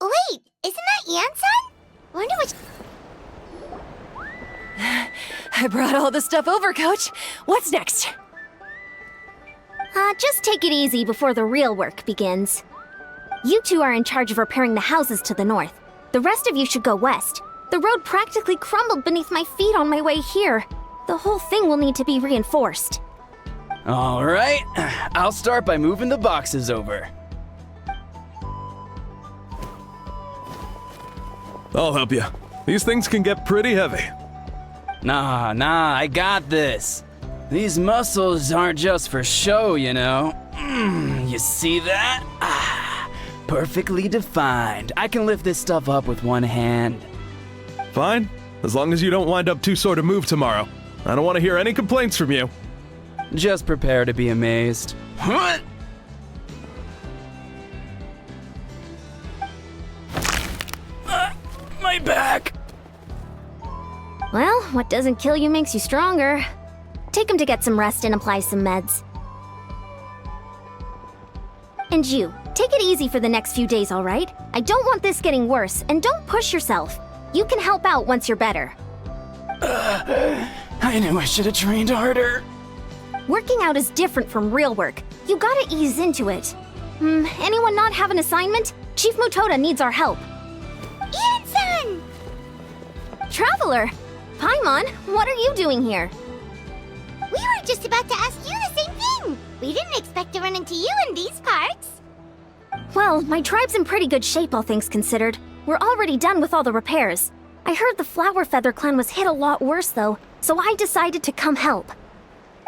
Wait, isn't that Iansan? Wonder which... I brought all the stuff over, Coach. What's next? Just take it easy before the real work begins. You two are in charge of repairing the houses to the north. The rest of you should go west. The road practically crumbled beneath my feet on my way here. The whole thing will need to be reinforced. All right, I'll start by moving the boxes over. I'll help you. These things can get pretty heavy. Nah, I got this. These muscles aren't just for show, you know. You see that? Perfectly defined. I can lift this stuff up with one hand. Fine, as long as you don't wind up too sore to move tomorrow. I don't want to hear any complaints from you. Just prepare to be amazed. What? My back! Well, what doesn't kill you makes you stronger. Take him to get some rest and apply some meds. And you, take it easy for the next few days, all right? I don't want this getting worse, and don't push yourself. You can help out once you're better. I knew I should have trained harder. Working out is different from real work. You gotta ease into it. Anyone not have an assignment? Chief Mutoda needs our help. Iansan! Traveler! Paimon, what are you doing here? We were just about to ask you the same thing. We didn't expect to run into you in these parts. Well, my tribe's in pretty good shape, all things considered. We're already done with all the repairs. I heard the Flower Feather clan was hit a lot worse, though, so I decided to come help.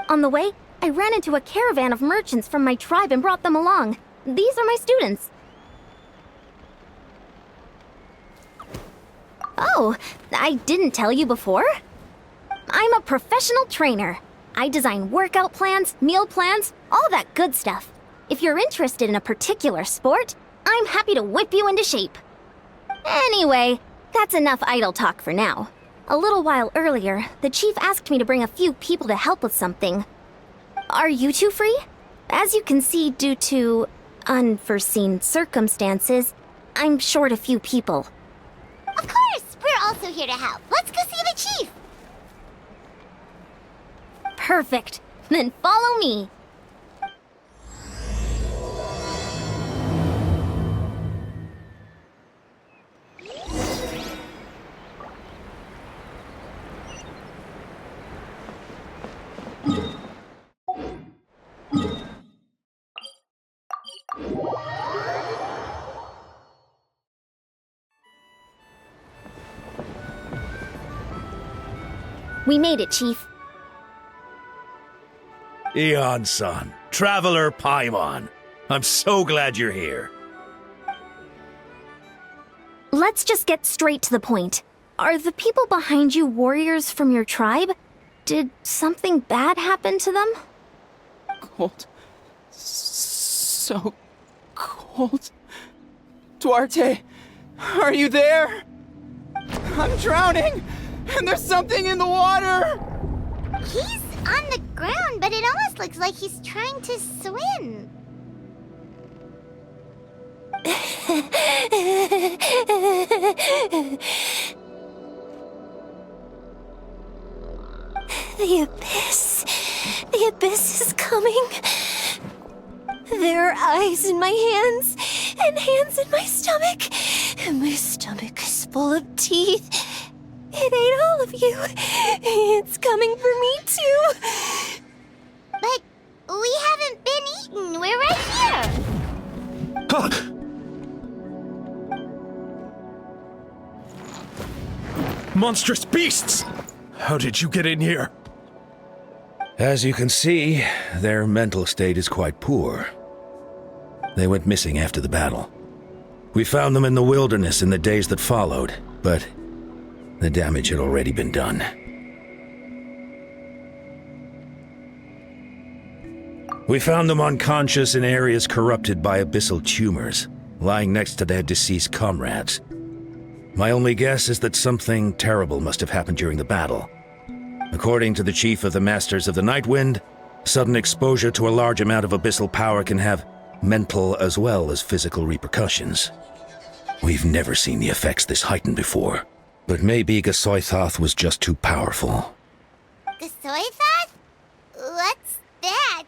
On the way, I ran into a caravan of merchants from my tribe and brought them along. These are my students. Oh, I didn't tell you before? I'm a professional trainer. I design workout plans, meal plans, all that good stuff. If you're interested in a particular sport, I'm happy to whip you into shape. Anyway, that's enough idle talk for now. A little while earlier, the chief asked me to bring a few people to help with something. Are you two free? As you can see, due to unforeseen circumstances, I'm short a few people. Of course, we're also here to help. Let's go see the chief. Perfect. Then follow me. We made it, Chief. Iansan, Traveler Paimon. I'm so glad you're here. Let's just get straight to the point. Are the people behind you warriors from your tribe? Did something bad happen to them? Cold. So cold. Duarte, are you there? I'm drowning, and there's something in the water! He's on the ground, but it almost looks like he's trying to swim. The abyss. The abyss is coming. There are eyes in my hands, and hands in my stomach. And my stomach is full of teeth. It ate all of you. It's coming for me, too. But we haven't been eaten. We're right here. Monstrous beasts! How did you get in here? As you can see, their mental state is quite poor. They went missing after the battle. We found them in the wilderness in the days that followed, but the damage had already been done. We found them unconscious in areas corrupted by abyssal tumors, lying next to their deceased comrades. My only guess is that something terrible must have happened during the battle. According to the chief of the Masters of the Night Wind, Sudden exposure to a large amount of abyssal power can have mental as well as physical repercussions. We've never seen the effects this heightened before, but maybe Gasoithoth was just too powerful. Gasoithoth? What's that?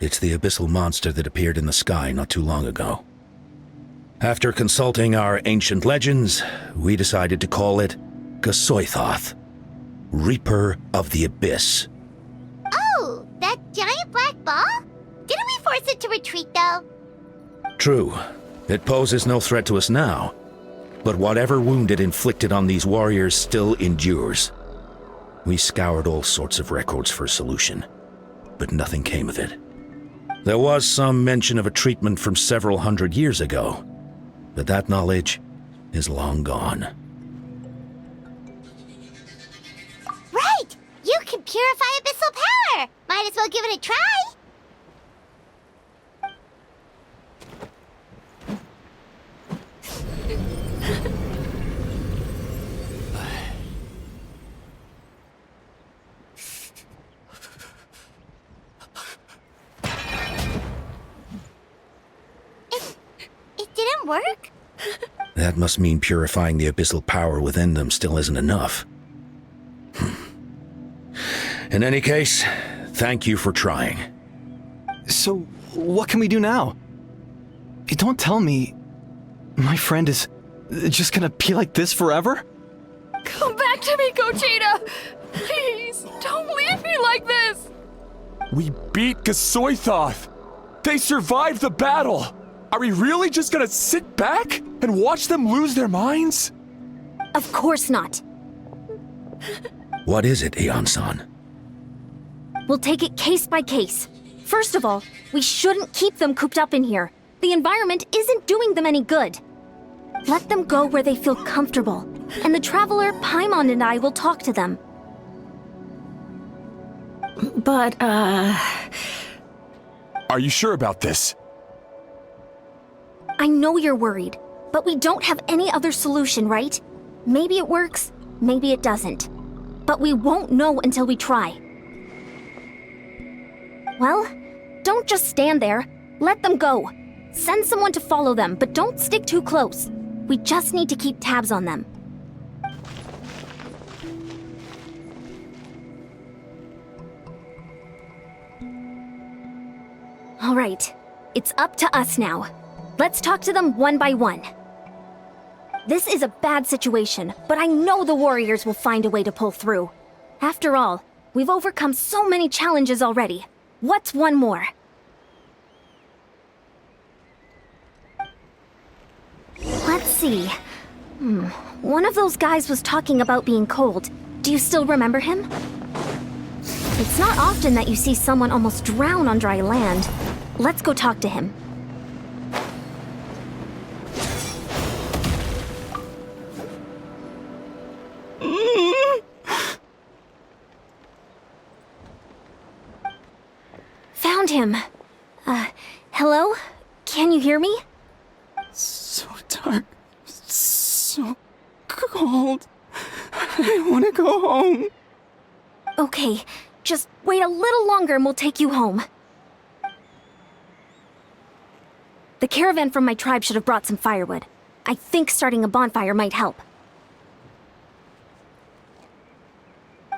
It's the abyssal monster that appeared in the sky not too long ago. After consulting our ancient legends, we decided to call it Gasoithoth, Reaper of the Abyss. Oh, that giant black ball? Didn't we force it to retreat, though? True. It poses no threat to us now, but whatever wound it inflicted on these warriors still endures. We scoured all sorts of records for a solution, but nothing came of it. There was some mention of a treatment from several hundred years ago, but that knowledge is long gone. Right! You can purify abyssal power! Might as well give it a try! It didn't work? That must mean purifying the abyssal power within them still isn't enough. In any case, thank you for trying. So, what can we do now? Don't tell me my friend is just gonna be like this forever? Come back to me, Gogeta! Please, don't leave me like this! We beat Gasoithoth! They survived the battle! Are we really just gonna sit back and watch them lose their minds? Of course not. What is it, Iansan? We'll take it case by case. First of all, we shouldn't keep them cooped up in here. The environment isn't doing them any good. Let them go where they feel comfortable, and the Traveler, Paimon, and I will talk to them. But, Are you sure about this? I know you're worried, but we don't have any other solution, right? Maybe it works, maybe it doesn't. But we won't know until we try. Well, don't just stand there. Let them go. Send someone to follow them, but don't stick too close. We just need to keep tabs on them. All right, it's up to us now. Let's talk to them one by one. This is a bad situation, but I know the warriors will find a way to pull through. After all, we've overcome so many challenges already. What's one more? Let's see. One of those guys was talking about being cold. Do you still remember him? It's not often that you see someone almost drown on dry land. Let's go talk to him. Found him. Hello? Can you hear me? So dark. So cold. I want to go home. Okay, just wait a little longer and we'll take you home. The caravan from my tribe should have brought some firewood. I think starting a bonfire might help.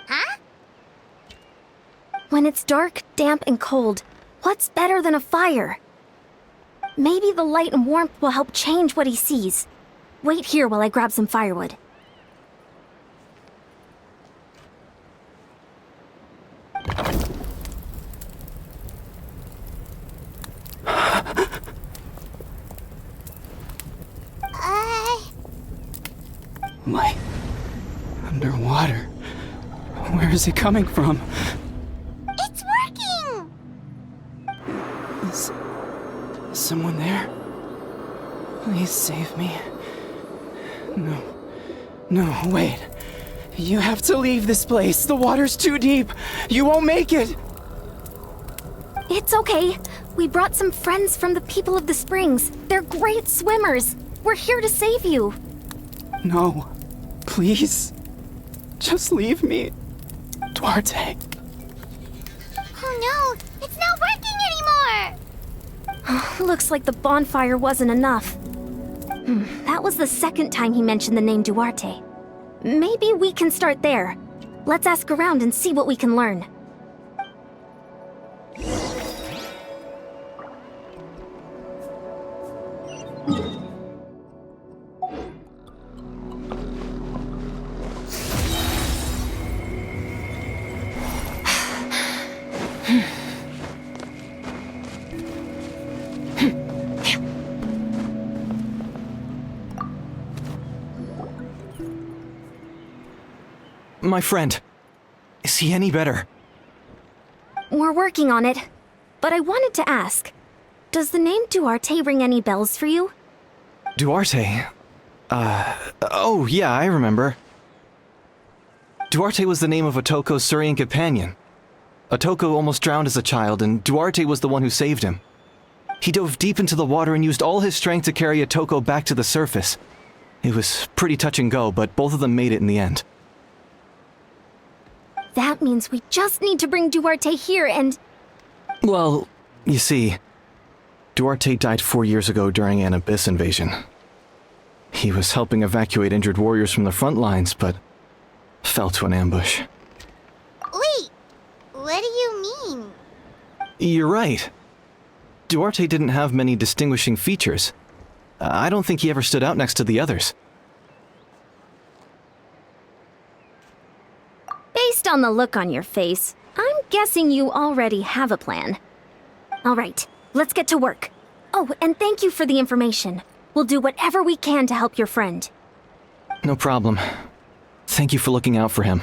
Huh? When it's dark, damp, and cold, what's better than a fire? Maybe the light and warmth will help change what he sees. Wait here while I grab some firewood. Light. Underwater. Where is it coming from? It's working! Is someone there? Please save me. No, wait. You have to leave this place. The water's too deep. You won't make it. It's okay. We brought some friends from the people of the springs. They're great swimmers. We're here to save you. No. Please. Just leave me. Duarte. no! It's not working anymore! Looks like the bonfire wasn't enough. That was the second time he mentioned the name Duarte. Maybe we can start there. Let's ask around and see what we can learn. My friend, is he any better? We're working on it. But I wanted to ask, does the name Duarte ring any bells for you? Duarte? Oh yeah, I remember. Duarte was the name of Otoko's Surian companion. Otoko almost drowned as a child, and Duarte was the one who saved him. He dove deep into the water and used all his strength to carry Otoko back to the surface. It was pretty touch and go, but both of them made it in the end. That means we just need to bring Duarte here and... Well, you see, Duarte died 4 years ago during an Abyss invasion. He was helping evacuate injured warriors from the front lines, but fell to an ambush. Wait, what do you mean? You're right. Duarte didn't have many distinguishing features. I don't think he ever stood out next to the others. Based on the look on your face, I'm guessing you already have a plan. All right, let's get to work. Oh, and thank you for the information. We'll do whatever we can to help your friend. No problem. Thank you for looking out for him.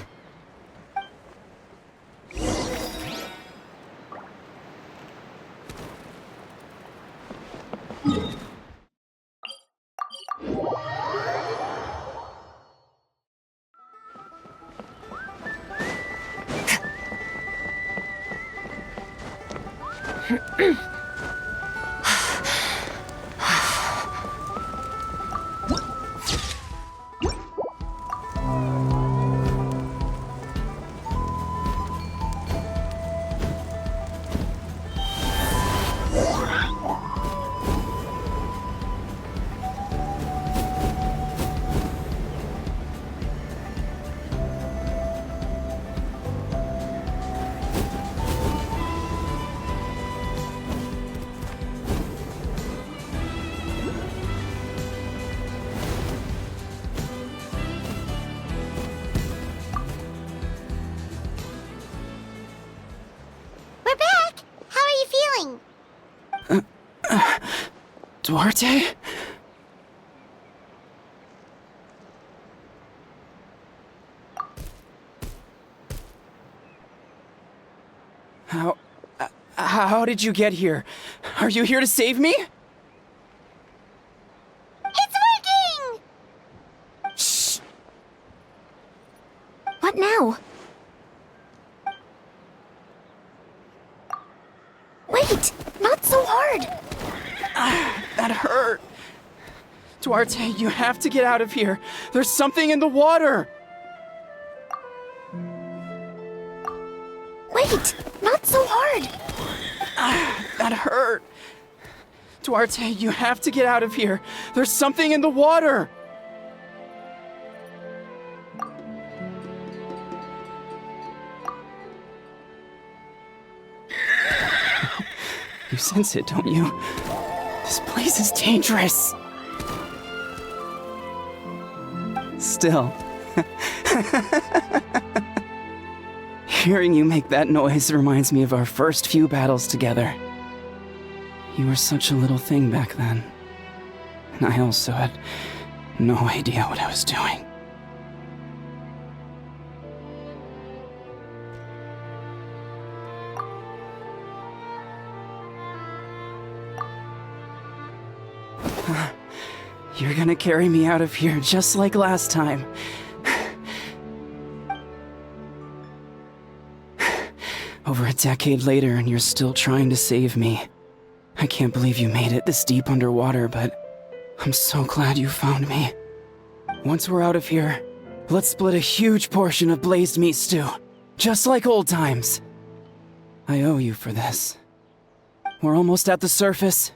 We're back! How are you feeling? Duarte? How did you get here? Are you here to save me? It's working! Shh! What now? Wait! Not so hard! That hurt. Duarte, you have to get out of here. There's something in the water. Wait! Not so hard! That hurt. Duarte, you have to get out of here. There's something in the water. You sense it, don't you? This place is dangerous. Still. Hearing you make that noise reminds me of our first few battles together. You were such a little thing back then. And I also had no idea what I was doing. You're gonna carry me out of here just like last time. Over a decade later, and you're still trying to save me. I can't believe you made it this deep underwater, but I'm so glad you found me. Once we're out of here, let's split a huge portion of blazed meat stew, just like old times. I owe you for this. We're almost at the surface.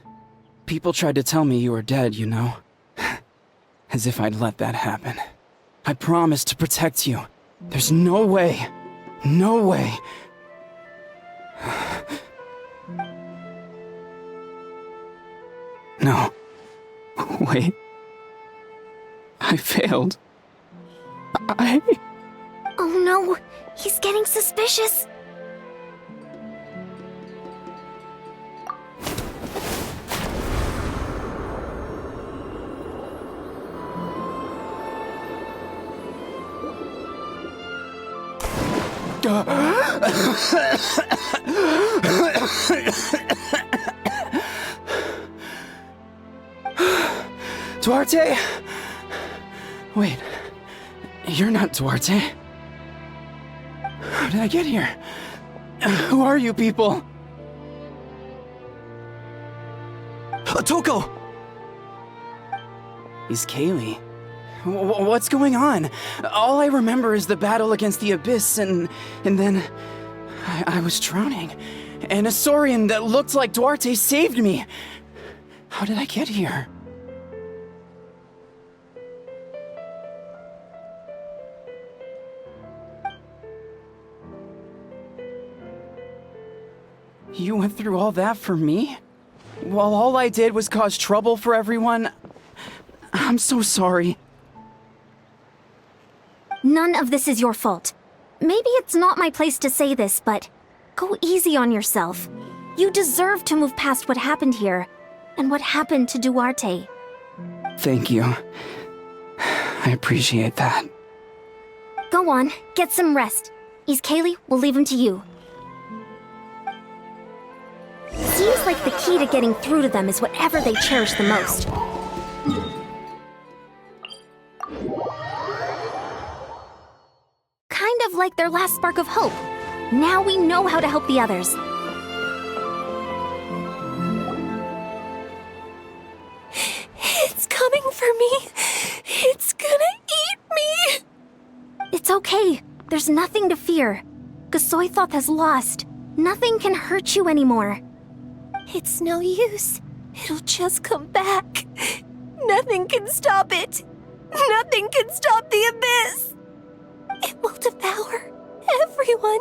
People tried to tell me you were dead, you know. As if I'd let that happen. I promised to protect you. There's no way. No way. No. Wait. I failed. Oh no, he's getting suspicious. Duarte? Wait, you're not Duarte. How did I get here? Who are you people? Atoko! He's Kaylee. What's going on? All I remember is the battle against the Abyss, and then I was drowning. And a Saurian that looked like Duarte saved me. How did I get here? You went through all that for me? While all I did was cause trouble for everyone? I'm so sorry. None of this is your fault. Maybe it's not my place to say this, but go easy on yourself. You deserve to move past what happened here, and what happened to Duarte. Thank you. I appreciate that. Go on, get some rest. Is Kaylee, we'll leave him to you. Seems like the key to getting through to them is whatever they cherish the most. Kind of like their last spark of hope. Now we know how to help the others. It's coming for me. It's gonna eat me. It's okay. There's nothing to fear. Gasoithoth has lost. Nothing can hurt you anymore. It's no use. It'll just come back. Nothing can stop it. Nothing can stop the abyss. It will devour everyone.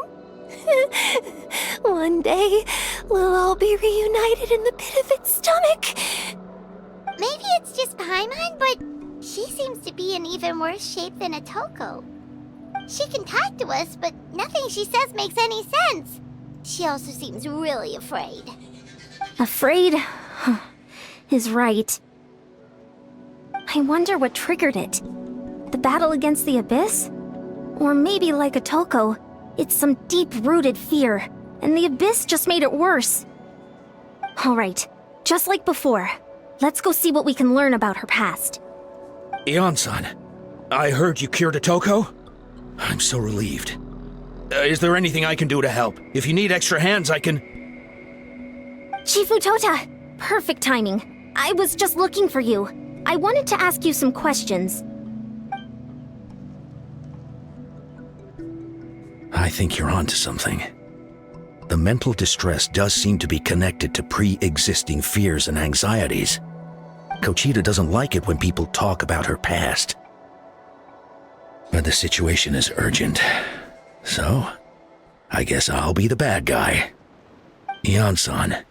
One day, we'll all be reunited in the pit of its stomach. Maybe it's just Paimon, but she seems to be in even worse shape than Atoko. She can talk to us, but nothing she says makes any sense. She also seems really afraid. Afraid? Is right. I wonder what triggered it. The battle against the Abyss? Or maybe like Atoko, it's some deep-rooted fear, and the Abyss just made it worse. Alright, just like before, let's go see what we can learn about her past. Iansan, I heard you cured Atoko? I'm so relieved. Is there anything I can do to help? If you need extra hands, I can... Chifu Tota! Perfect timing. I was just looking for you. I wanted to ask you some questions. I think you're onto something. The mental distress does seem to be connected to pre-existing fears and anxieties. Kochita doesn't like it when people talk about her past. But the situation is urgent. So, I guess I'll be the bad guy. Iansan,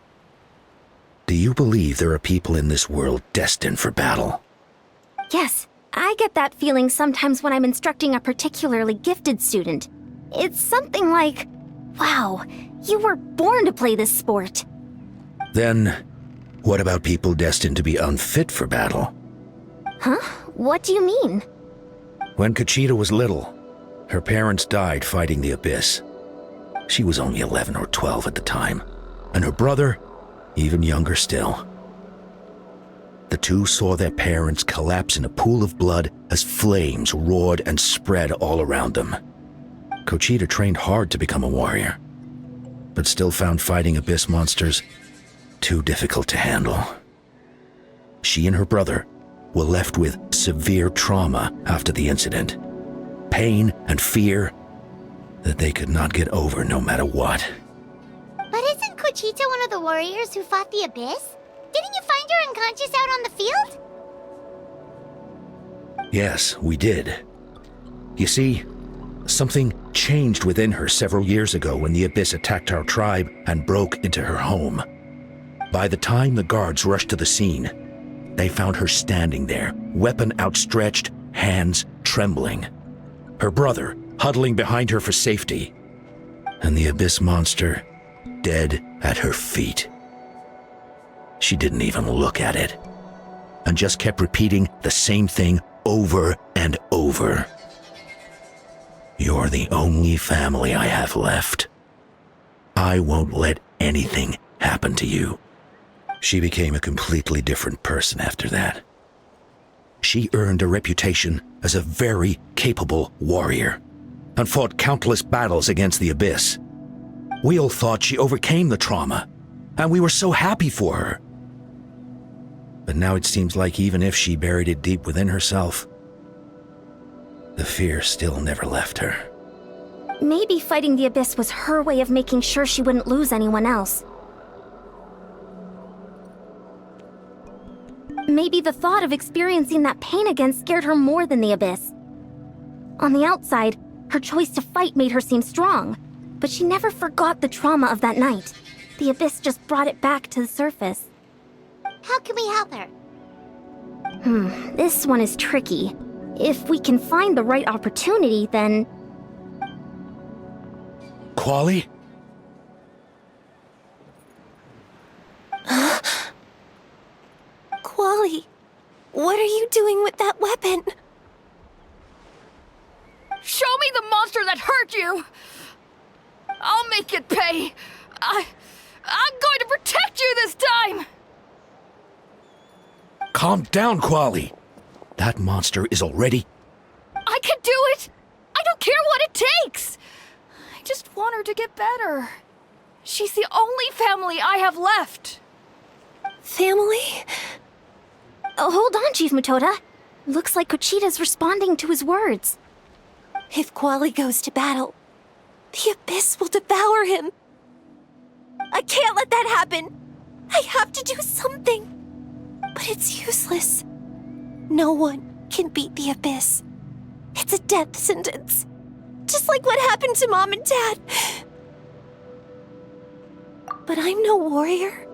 do you believe there are people in this world destined for battle? Yes, I get that feeling sometimes when I'm instructing a particularly gifted student. It's something like, wow, you were born to play this sport. Then, what about people destined to be unfit for battle? Huh? What do you mean? When Kochita was little, her parents died fighting the Abyss. She was only 11 or 12 at the time, and her brother, even younger still. The two saw their parents collapse in a pool of blood as flames roared and spread all around them. Kochita trained hard to become a warrior, but still found fighting Abyss monsters too difficult to handle. She and her brother were left with severe trauma after the incident. Pain and fear that they could not get over no matter what. Cochita one of the warriors who fought the Abyss? Didn't you find her unconscious out on the field? Yes, we did. You see, something changed within her several years ago when the Abyss attacked our tribe and broke into her home. By the time the guards rushed to the scene, they found her standing there, weapon outstretched, hands trembling. Her brother huddling behind her for safety, and the Abyss monster dead at her feet. She didn't even look at it, and just kept repeating the same thing over and over. You're the only family I have left. I won't let anything happen to you. She became a completely different person after that. She earned a reputation as a very capable warrior and fought countless battles against the Abyss. We all thought she overcame the trauma, and we were so happy for her. But now it seems like even if she buried it deep within herself, the fear still never left her. Maybe fighting the Abyss was her way of making sure she wouldn't lose anyone else. Maybe the thought of experiencing that pain again scared her more than the Abyss. On the outside, her choice to fight made her seem strong, but she never forgot the trauma of that night. The Abyss just brought it back to the surface. How can we help her? This one is tricky. If we can find the right opportunity, then... Quali? Quali, what are you doing with that weapon? Show me the monster that hurt you! I'll make it pay! I'm going to protect you this time! Calm down, Quali. That monster is already... I can do it! I don't care what it takes! I just want her to get better. She's the only family I have left. Family? Oh, hold on, Chief Mutoda. Looks like Cochita's responding to his words. If Quali goes to battle, the Abyss will devour him. I can't let that happen. I have to do something. But it's useless. No one can beat the Abyss. It's a death sentence. Just like what happened to Mom and Dad. But I'm no warrior.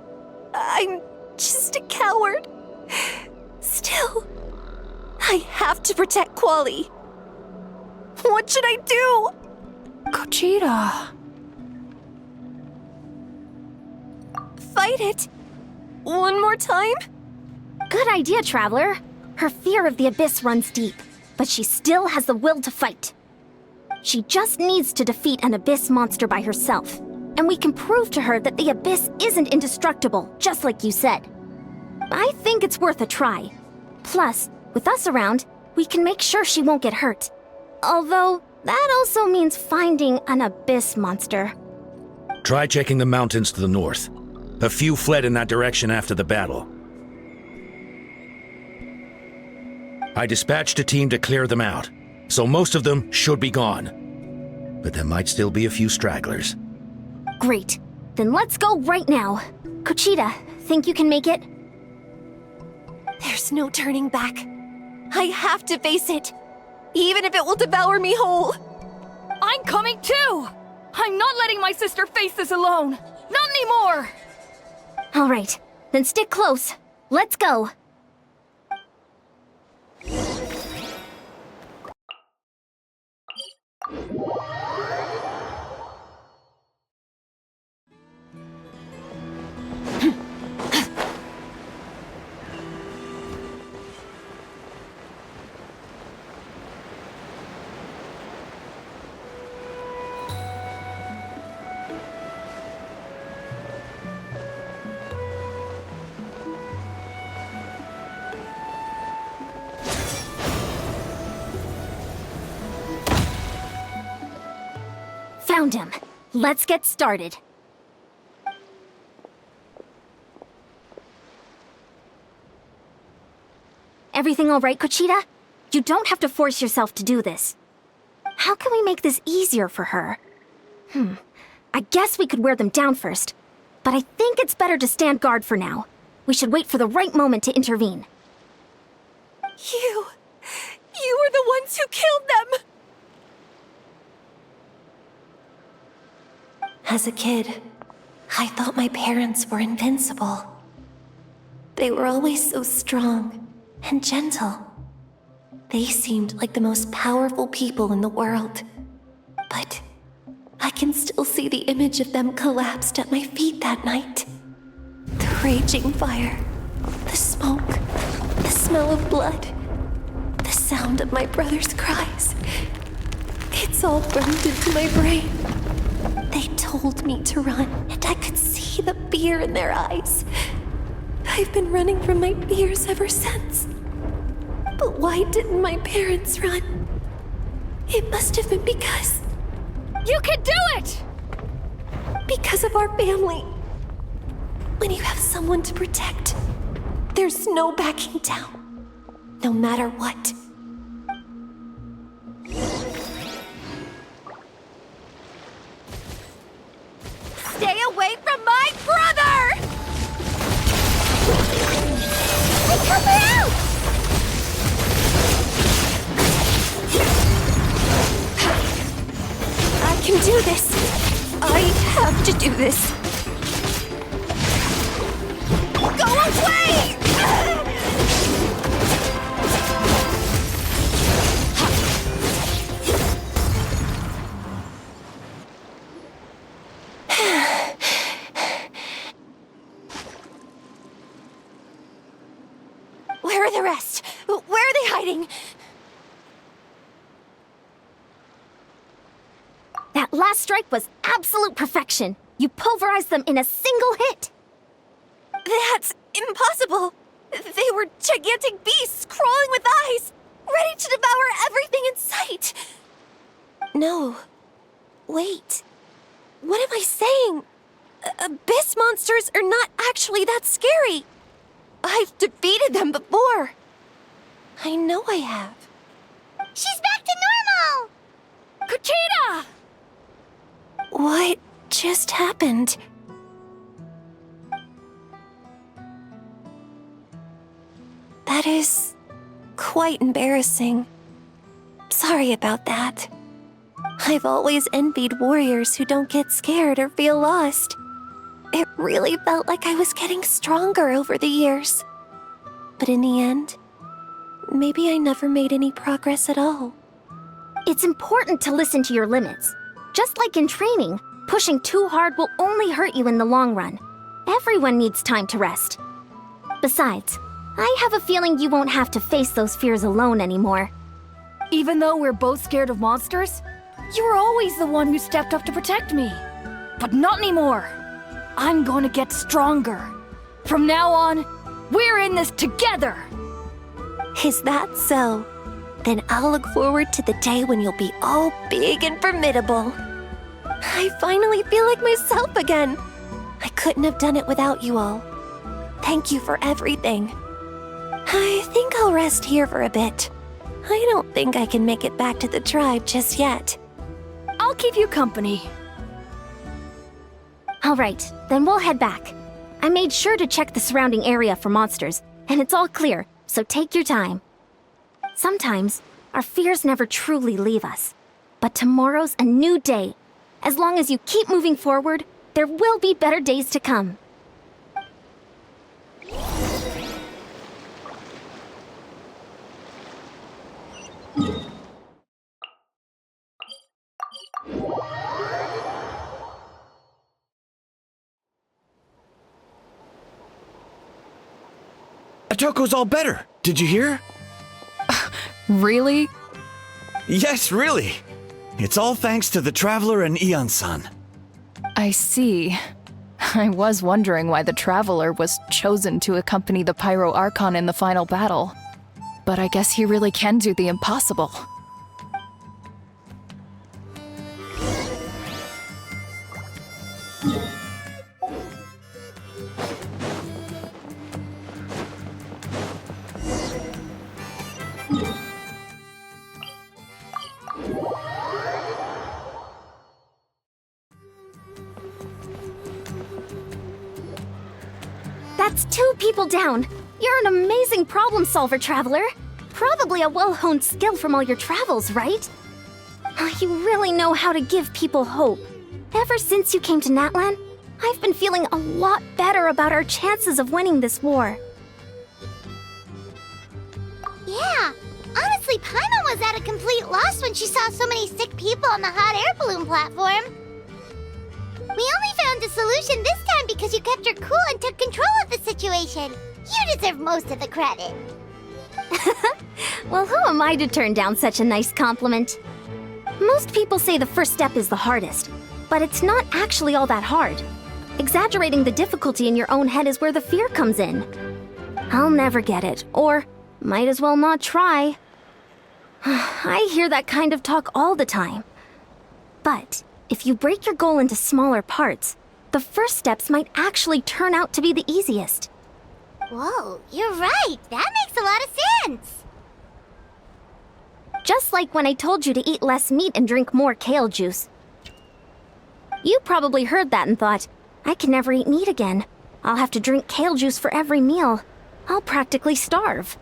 I'm just a coward. Still, I have to protect Quali. What should I do? Cochita. Fight it. One more time? Good idea, Traveler. Her fear of the Abyss runs deep, but she still has the will to fight. She just needs to defeat an Abyss monster by herself, and we can prove to her that the Abyss isn't indestructible, just like you said. I think it's worth a try. Plus, with us around, we can make sure she won't get hurt. Although, that also means finding an Abyss monster. Try checking the mountains to the north. A few fled in that direction after the battle. I dispatched a team to clear them out, so most of them should be gone. But there might still be a few stragglers. Great. Then let's go right now. Cochita, think you can make it? There's no turning back. I have to face it, even if it will devour me whole. I'm coming too! I'm not letting my sister face this alone! Not anymore! All right, then stick close. Let's go. Found him. Let's get started. Everything all right, Cochita? You don't have to force yourself to do this. How can we make this easier for her? I guess we could wear them down first. But I think it's better to stand guard for now. We should wait for the right moment to intervene. You were the ones who killed them! As a kid, I thought my parents were invincible. They were always so strong and gentle. They seemed like the most powerful people in the world. But I can still see the image of them collapsed at my feet that night. The raging fire, the smoke, the smell of blood, the sound of my brother's cries. It's all burned into my brain. They told me to run, and I could see the fear in their eyes. I've been running from my fears ever since. But why didn't my parents run? It must have been because... You can do it! Because of our family. When you have someone to protect, there's no backing down, no matter what. Stay away from my brother! Hey, help her out! I can do this. I have to do this. Go away! Where are the rest? Where are they hiding? That last strike was absolute perfection. You pulverized them in a single hit. That's impossible. They were gigantic beasts crawling with eyes, ready to devour everything in sight. No. Wait. What am I saying? Abyss monsters are not actually that scary. I've defeated them before. I know I have. She's back to normal! Kuchina! What just happened? That is quite embarrassing. Sorry about that. I've always envied warriors who don't get scared or feel lost. It really felt like I was getting stronger over the years. But in the end, maybe I never made any progress at all. It's important to listen to your limits. Just like in training, pushing too hard will only hurt you in the long run. Everyone needs time to rest. Besides, I have a feeling you won't have to face those fears alone anymore. Even though we're both scared of monsters, you were always the one who stepped up to protect me. But not anymore. I'm going to get stronger. From now on, we're in this together. Is that so? Then I'll look forward to the day when you'll be all big and formidable. I finally feel like myself again. I couldn't have done it without you all. Thank you for everything. I think I'll rest here for a bit. I don't think I can make it back to the tribe just yet. I'll keep you company. All right, then we'll head back. I made sure to check the surrounding area for monsters, and it's all clear, so take your time. Sometimes, our fears never truly leave us. But tomorrow's a new day. As long as you keep moving forward, there will be better days to come. Atoko's all better. Did you hear? Really? Yes, really. It's all thanks to the Traveler and Iansan. I see. I was wondering why the Traveler was chosen to accompany the Pyro Archon in the final battle. But I guess he really can do the impossible. That's 2 people down. You're an amazing problem solver, Traveler. Probably a well-honed skill from all your travels, right? You really know how to give people hope. Ever since you came to Natlan, I've been feeling a lot better about our chances of winning this war. Yeah, honestly, Paimon was at a complete loss when she saw so many sick people on the hot air balloon platform. We only found a solution this time because you kept her cool and took control of the situation. You deserve most of the credit. Well, who am I to turn down such a nice compliment? Most people say the first step is the hardest, but it's not actually all that hard. Exaggerating the difficulty in your own head is where the fear comes in. I'll never get it, or might as well not try. I hear that kind of talk all the time. But if you break your goal into smaller parts, the first steps might actually turn out to be the easiest. Whoa, you're right. That makes a lot of sense. Just like when I told you to eat less meat and drink more kale juice. You probably heard that and thought, I can never eat meat again. I'll have to drink kale juice for every meal. I'll practically starve.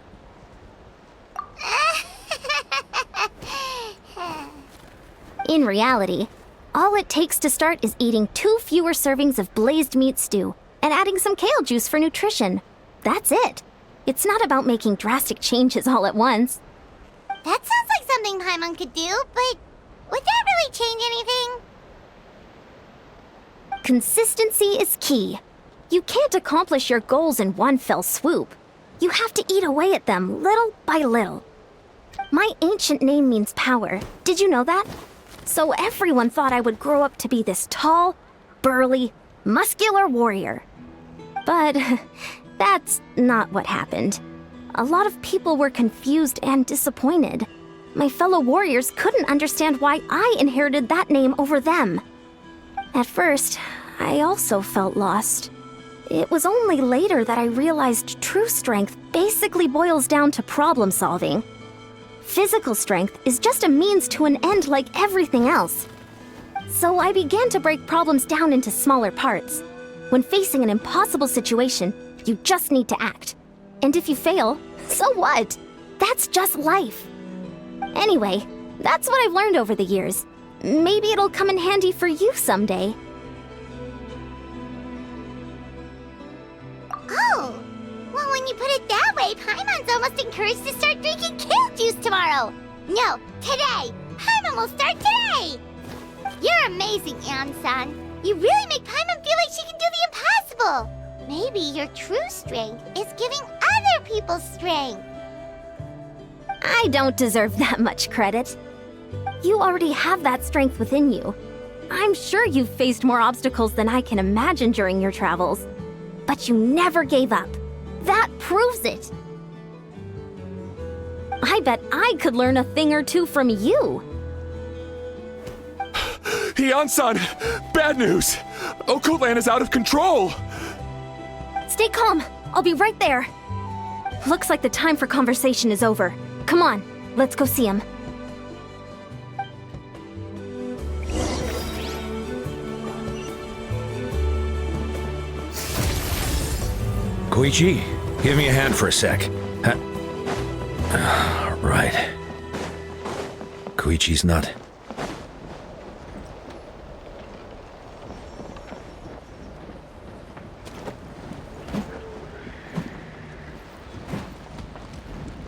In reality, all it takes to start is eating 2 fewer servings of blazed meat stew and adding some kale juice for nutrition. That's it. It's not about making drastic changes all at once. That sounds like something Paimon could do, but would that really change anything? Consistency is key. You can't accomplish your goals in one fell swoop. You have to eat away at them little by little. My ancient name means power. Did you know that? So everyone thought I would grow up to be this tall, burly, muscular warrior. But that's not what happened. A lot of people were confused and disappointed. My fellow warriors couldn't understand why I inherited that name over them. At first, I also felt lost. It was only later that I realized true strength basically boils down to problem solving. Physical strength is just a means to an end like everything else. So I began to break problems down into smaller parts. When facing an impossible situation, you just need to act. And if you fail, so what? That's just life. Anyway, that's what I've learned over the years. Maybe it'll come in handy for you someday. Oh, well, when you put it that way, Paimon's almost encouraged to start drinking kale juice tomorrow. No, today. Paimon will start today. You're amazing, Iansan. You really make Paimon feel like she can do the impossible. Maybe your true strength is giving other people strength. I don't deserve that much credit. You already have that strength within you. I'm sure you've faced more obstacles than I can imagine during your travels. But you never gave up. That proves it. I bet I could learn a thing or two from you. Iansan! Bad news! Okoland is out of control! Stay calm. I'll be right there. Looks like the time for conversation is over. Come on, let's go see him. Koichi, give me a hand for a sec. Right. Koichi's not.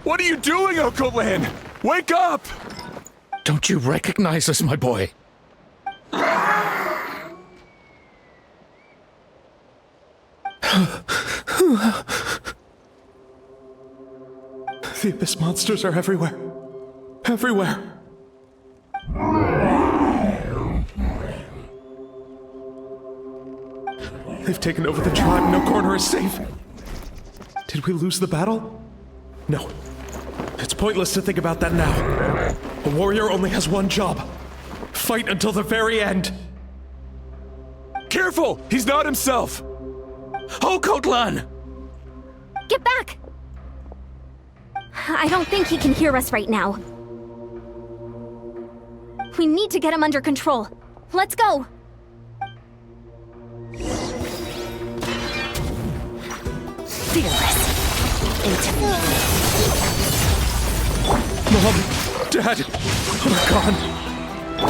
What are you doing, Okoland? Wake up! Don't you recognize us, my boy? The Abyss monsters are everywhere. Everywhere. They've taken over the tribe. No corner is safe. Did we lose the battle? No. It's pointless to think about that now. A warrior only has one job. Fight until the very end. Careful! He's not himself! Okotlan! Get back! I don't think he can hear us right now. We need to get him under control. Let's go! fearless. Intimidating. Mom, Dad, Archon.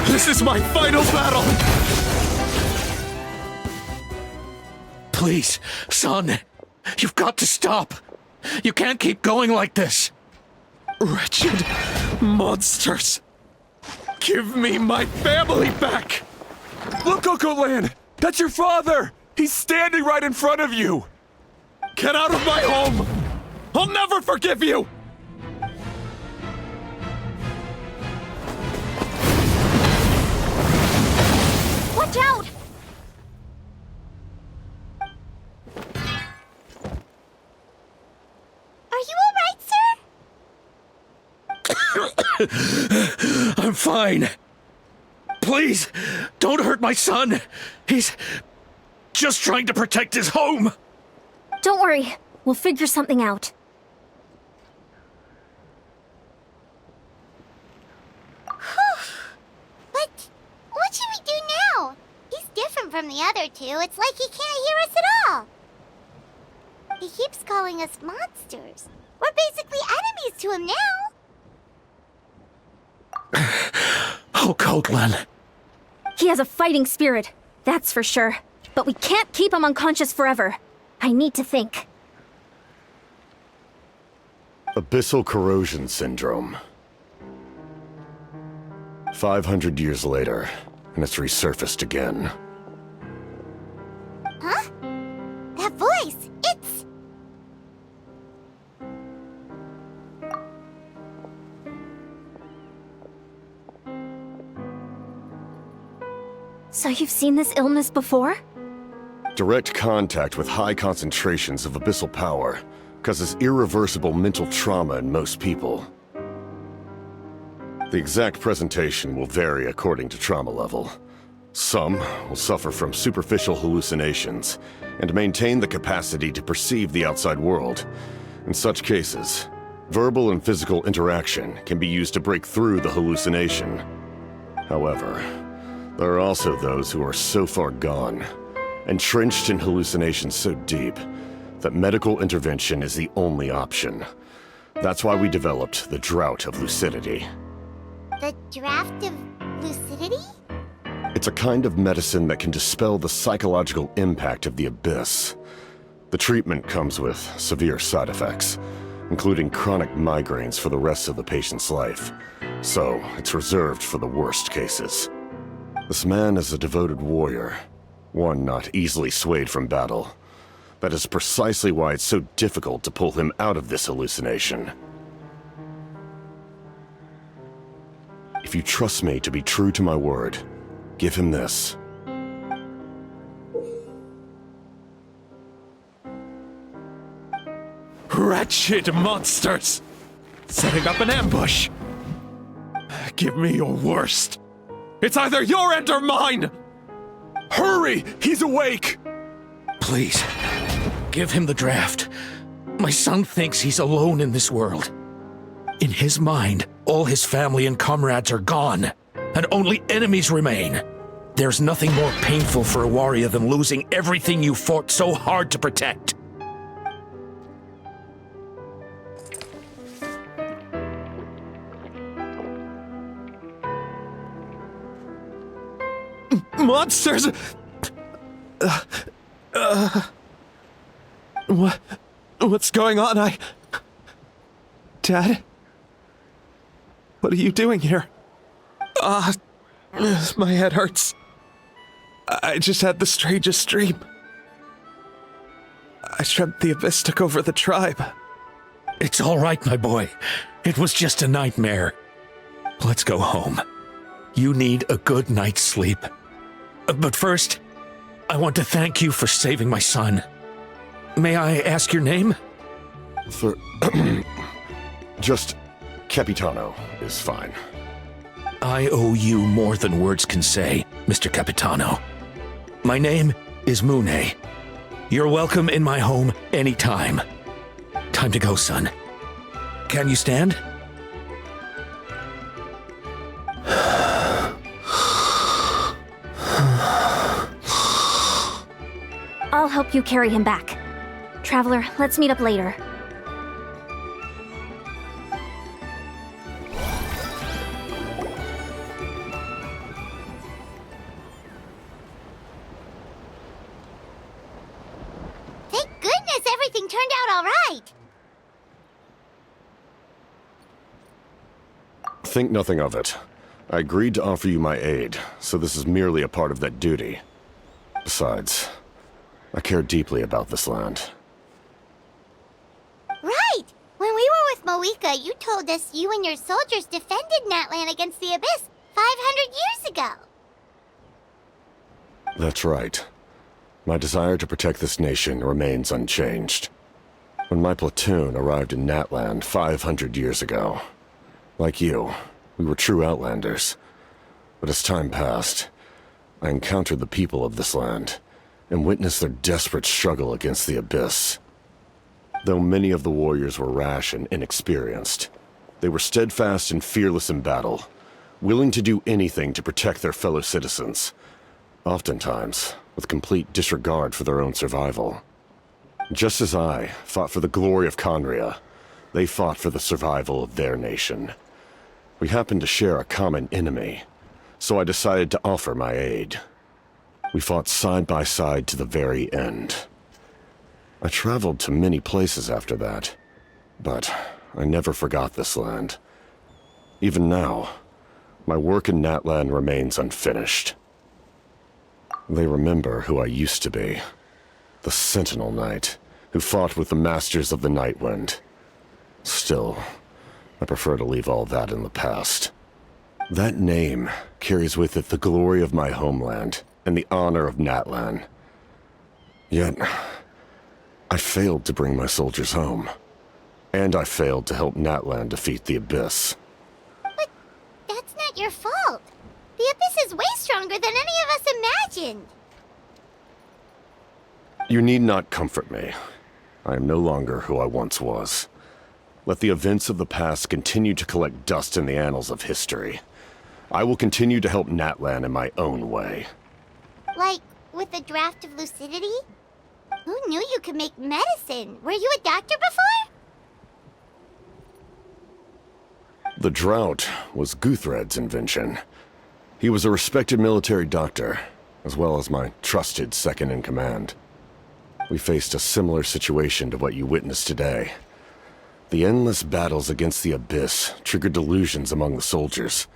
This is my final battle! Please, son, you've got to stop. You can't keep going like this. Wretched monsters! Give me my family back! Look, Cocoland! That's your father! He's standing right in front of you! Get out of my home! I'll never forgive you! Watch out! Are you alright, sir? I'm fine. Please, don't hurt my son. He's just trying to protect his home. Don't worry, we'll figure something out. But what should we do now? He's different from the other two. It's like he can't hear us at all. He keeps calling us monsters. We're basically enemies to him now. Oh, Cotlan. He has a fighting spirit, that's for sure. But we can't keep him unconscious forever. I need to think. Abyssal corrosion syndrome. 500 years later, and it's resurfaced again. Huh? That voice, it's... So you've seen this illness before? Direct contact with high concentrations of abyssal power causes irreversible mental trauma in most people. The exact presentation will vary according to trauma level. Some will suffer from superficial hallucinations and maintain the capacity to perceive the outside world. In such cases, verbal and physical interaction can be used to break through the hallucination. However, there are also those who are so far gone, entrenched in hallucinations so deep, that medical intervention is the only option. That's why we developed the Drought of Lucidity. The draft of lucidity? It's a kind of medicine that can dispel the psychological impact of the abyss. The treatment comes with severe side effects, including chronic migraines for the rest of the patient's life. So, it's reserved for the worst cases. This man is a devoted warrior, one not easily swayed from battle. That is precisely why it's so difficult to pull him out of this hallucination. If you trust me to be true to my word, give him this. Wretched monsters! Setting up an ambush! Give me your worst. It's either your end or mine! Hurry! He's awake! Please, give him the draft. My son thinks he's alone in this world. In his mind, all his family and comrades are gone, and only enemies remain. There's nothing more painful for a warrior than losing everything you fought so hard to protect. Monsters! What's going on? Dad? What are you doing here? My head hurts. I just had the strangest dream. I dreamt the Abyss took over the tribe. It's all right, my boy. It was just a nightmare. Let's go home. You need a good night's sleep. But first, I want to thank you for saving my son. May I ask your name? Just Capitano is fine. I owe you more than words can say, Mr. Capitano. My name is Mune. You're welcome in my home anytime. Time to go, son. Can you stand? I'll help you carry him back. Traveler, let's meet up later. Thank goodness everything turned out all right. Think nothing of it. I agreed to offer you my aid, so this is merely a part of that duty. Besides, I care deeply about this land. Right! When we were with Moika, you told us you and your soldiers defended Natlan against the Abyss 500 years ago. That's right. My desire to protect this nation remains unchanged. When my platoon arrived in Natlan 500 years ago, like you, we were true outlanders. But as time passed, I encountered the people of this land and witnessed their desperate struggle against the Abyss. Though many of the warriors were rash and inexperienced, they were steadfast and fearless in battle, willing to do anything to protect their fellow citizens, oftentimes with complete disregard for their own survival. Just as I fought for the glory of Conria, they fought for the survival of their nation. We happened to share a common enemy, so I decided to offer my aid. We fought side by side to the very end. I traveled to many places after that, but I never forgot this land. Even now, my work in Natlan remains unfinished. They remember who I used to be, the Sentinel Knight, who fought with the Masters of the Nightwind. Still, I prefer to leave all that in the past. That name carries with it the glory of my homeland and the honor of Natlan. Yet, I failed to bring my soldiers home. And I failed to help Natlan defeat the Abyss. But that's not your fault. The Abyss is way stronger than any of us imagined. You need not comfort me. I am no longer who I once was. Let the events of the past continue to collect dust in the annals of history. I will continue to help Natlan in my own way. Like, with the draft of lucidity? Who knew you could make medicine? Were you a doctor before? The drought was Guthred's invention. He was a respected military doctor, as well as my trusted second-in-command. We faced a similar situation to what you witnessed today. The endless battles against the Abyss triggered delusions among the soldiers,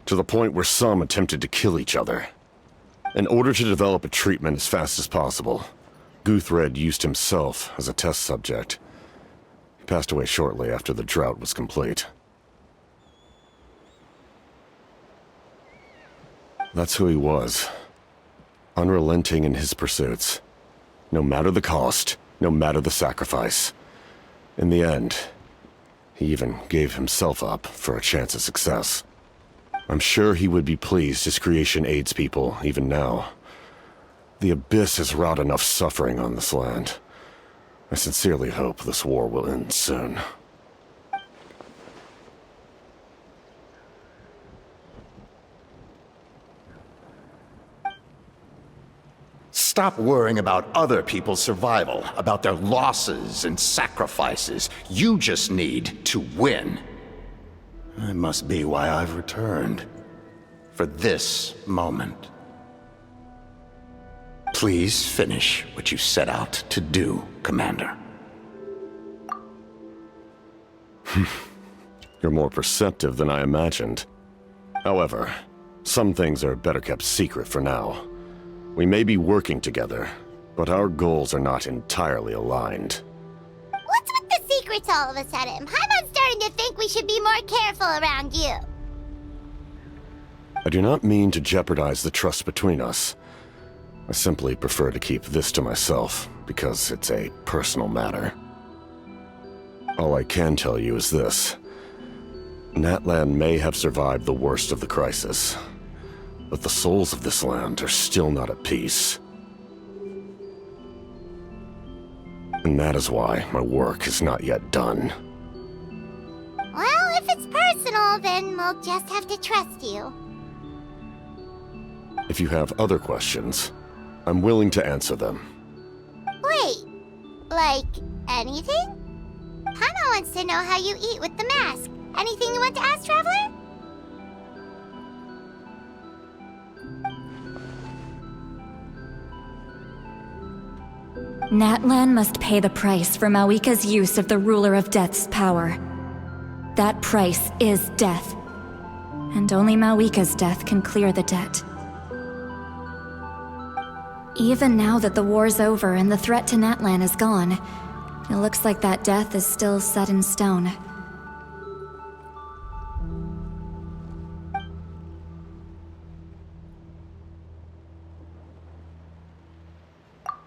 to the point where some attempted to kill each other. In order to develop a treatment as fast as possible, Guthred used himself as a test subject. He passed away shortly after the drought was complete. That's who he was. Unrelenting in his pursuits. No matter the cost, no matter the sacrifice. In the end, he even gave himself up for a chance at success. I'm sure he would be pleased his creation aids people even now. The Abyss has wrought enough suffering on this land. I sincerely hope this war will end soon. Stop worrying about other people's survival, about their losses and sacrifices. You just need to win. That must be why I've returned. For this moment. Please finish what you set out to do, Commander. You're more perceptive than I imagined. However, some things are better kept secret for now. We may be working together, but our goals are not entirely aligned. What's with the secrets all of a sudden? Paimon's starting to think we should be more careful around you. I do not mean to jeopardize the trust between us. I simply prefer to keep this to myself, because it's a personal matter. All I can tell you is this. Natlan may have survived the worst of the crisis, but the souls of this land are still not at peace. And that is why my work is not yet done. Well, if it's personal, then we'll just have to trust you. If you have other questions, I'm willing to answer them. Wait, Like, anything? Paimon wants to know how you eat with the mask. Anything you want to ask, Traveler? Natlan must pay the price for Mawika's use of the Ruler of Death's power. That price is death. And only Mawika's death can clear the debt. Even now that the war's over and the threat to Natlan is gone, it looks like that death is still set in stone.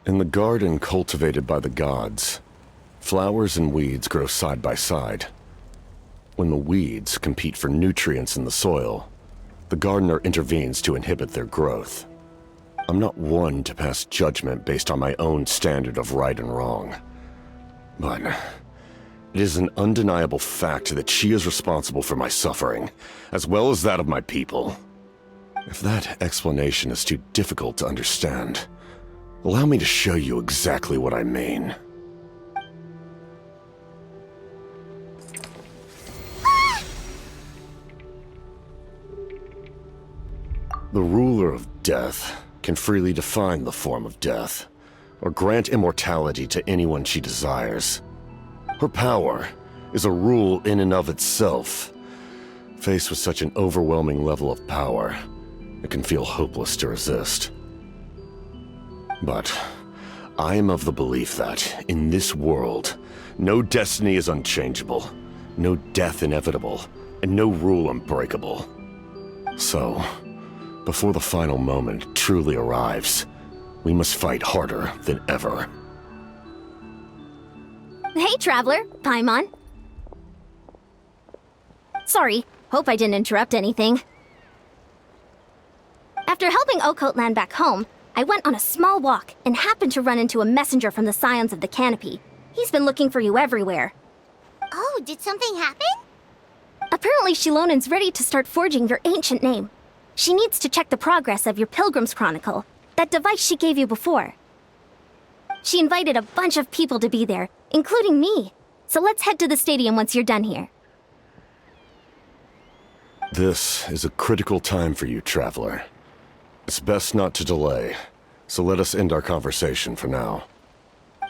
In the garden cultivated by the gods, flowers and weeds grow side by side. When the weeds compete for nutrients in the soil, the gardener intervenes to inhibit their growth. I'm not one to pass judgment based on my own standard of right and wrong. But it is an undeniable fact that she is responsible for my suffering, as well as that of my people. If that explanation is too difficult to understand, allow me to show you exactly what I mean. The ruler of death can freely define the form of death, or grant immortality to anyone she desires. Her power is a rule in and of itself. Faced with such an overwhelming level of power, it can feel hopeless to resist. But I am of the belief that, in this world, no destiny is unchangeable, no death inevitable, and no rule unbreakable. So, before the final moment truly arrives, we must fight harder than ever. Hey, Traveler. Paimon. Sorry, hope I didn't interrupt anything. After helping Ocote land back home, I went on a small walk and happened to run into a messenger from the Scions of the Canopy. He's been looking for you everywhere. Oh, did something happen? Apparently Shilonen's ready to start forging your ancient name. She needs to check the progress of your Pilgrim's Chronicle, that device she gave you before. She invited a bunch of people to be there, including me. So let's head to the stadium once you're done here. This is a critical time for you, Traveler. It's best not to delay, so let us end our conversation for now.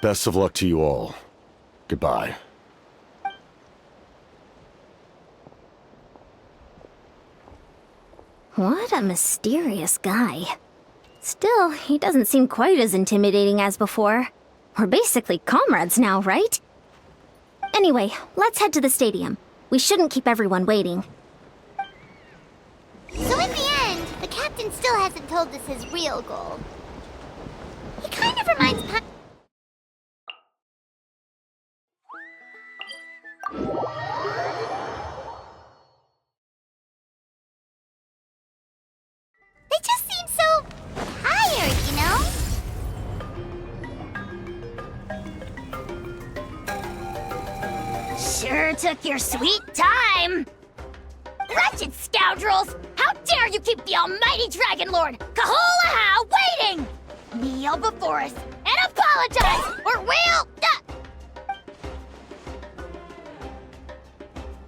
Best of luck to you all. Goodbye. What a mysterious guy. Still, he doesn't seem quite as intimidating as before. We're basically comrades now, right? Anyway, let's head to the stadium. We shouldn't keep everyone waiting. So in the end, the captain still hasn't told us his real goal. He kind of reminds They just seem so tired, you know? Sure took your sweet time! Wretched scoundrels! How dare you keep the almighty Dragon Lord, Kahulaha, waiting! Kneel before us and apologize, or we'll...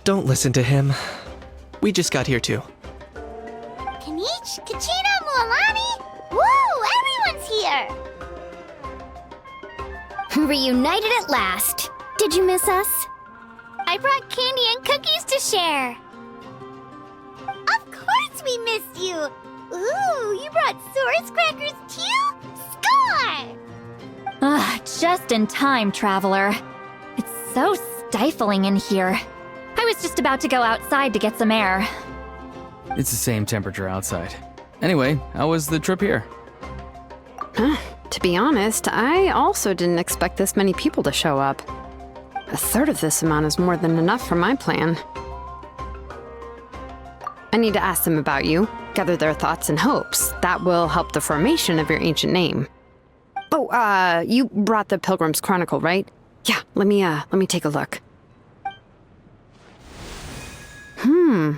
Don't listen to him. We just got here too. Kanich, Kachina, Mualani? Woo! Everyone's here! Reunited at last. Did you miss us? I brought candy and cookies to share. Of course we missed you! Ooh, you brought Source crackers too? Score! Just in time, Traveler. It's so stifling in here. I was just about to go outside to get some air. It's the same temperature outside. Anyway, how was the trip here? To be honest, I also didn't expect this many people to show up. A third of this amount is more than enough for my plan. I need to ask them about you, gather their thoughts and hopes. That will help the formation of your ancient name. Oh, you brought the Pilgrim's Chronicle, right? Yeah, let me take a look.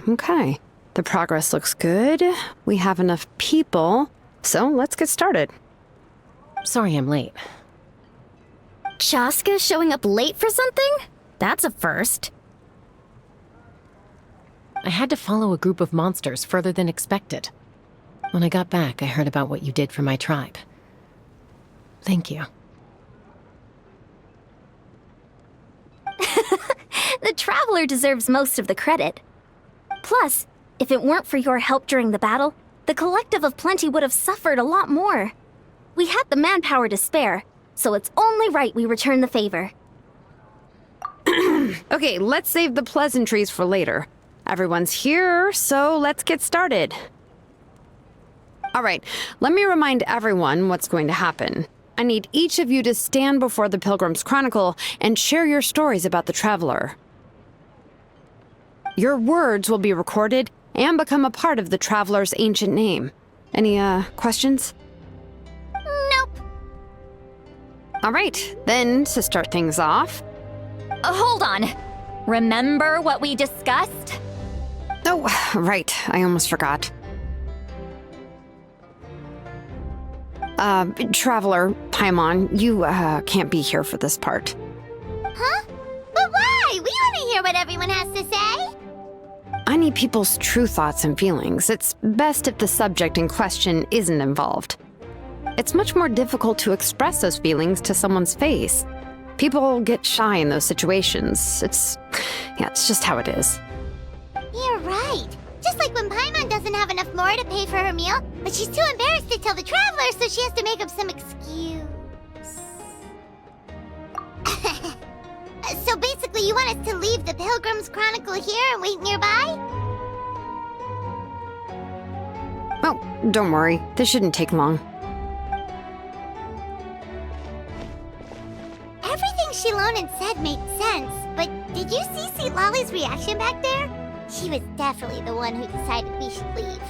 Okay. The progress looks good. We have enough people, so let's get started. Sorry I'm late. Shaska showing up late for something? That's a first. I had to follow a group of monsters further than expected. When I got back, I heard about what you did for my tribe. Thank you. The Traveler deserves most of the credit. Plus, if it weren't for your help during the battle, the Collective of Plenty would have suffered a lot more. We had the manpower to spare, so it's only right we return the favor. Okay, let's save the pleasantries for later. Everyone's here, so let's get started. All right, let me remind everyone what's going to happen. I need each of you to stand before the Pilgrim's Chronicle and share your stories about the Traveler. Your words will be recorded and become a part of the Traveler's ancient name. Any, questions? Nope. All right, then, to start things off... Hold on. Remember what we discussed? Oh, right, I almost forgot. Traveler, Paimon, you, can't be here for this part. Huh? But why? We want to hear what everyone has to say. I need people's true thoughts and feelings. It's best if the subject in question isn't involved. It's much more difficult to express those feelings to someone's face. People get shy in those situations. It's just how it is. You're right. Just like when Paimon doesn't have enough more to pay for her meal, but she's too embarrassed to tell the Traveler, so she has to make up some excuse. So basically, you want us to leave the Pilgrim's Chronicle here and wait nearby? Oh, don't worry. This shouldn't take long. Everything Shilonen said made sense, but did you see Sweet Lolly's reaction back there? She was definitely the one who decided we should leave.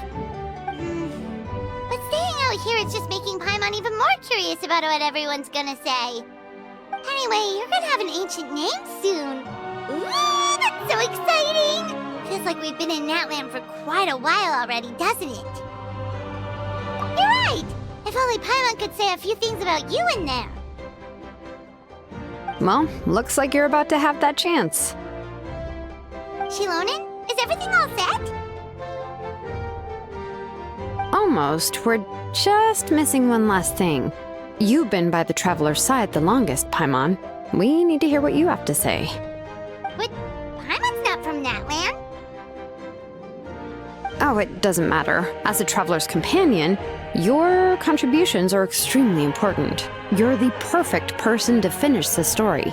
But staying out here is just making Paimon even more curious about what everyone's gonna say. Anyway, you're gonna have an ancient name soon. Ooh, that's so exciting! Feels like we've been in Natlan for quite a while already, doesn't it? You're right! If only Paimon could say a few things about you in there. Well, looks like you're about to have that chance. Shilonen, is everything all set? Almost. We're just missing one last thing. You've been by the Traveler's side the longest, Paimon. We need to hear what you have to say. But Paimon's not from Natlan. Oh, it doesn't matter. As a Traveler's companion, your contributions are extremely important. You're the perfect person to finish the story.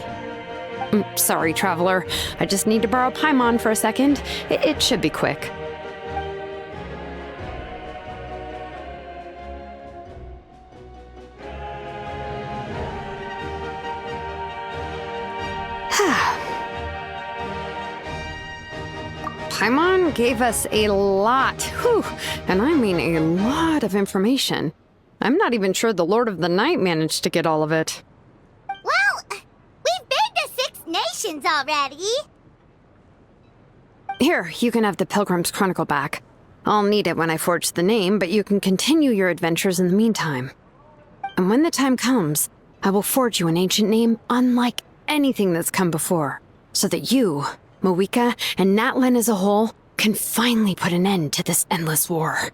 Sorry, Traveler. I just need to borrow Paimon for a second. It should be quick. Paimon gave us a lot, and I mean a lot of information. I'm not even sure the Lord of the Night managed to get all of it. Well, we've been to 6 nations already. Here, you can have the Pilgrim's Chronicle back. I'll need it when I forge the name, but you can continue your adventures in the meantime. And when the time comes, I will forge you an ancient name unlike anything that's come before, so that you, Mawika, and Natlan as a whole can finally put an end to this endless war.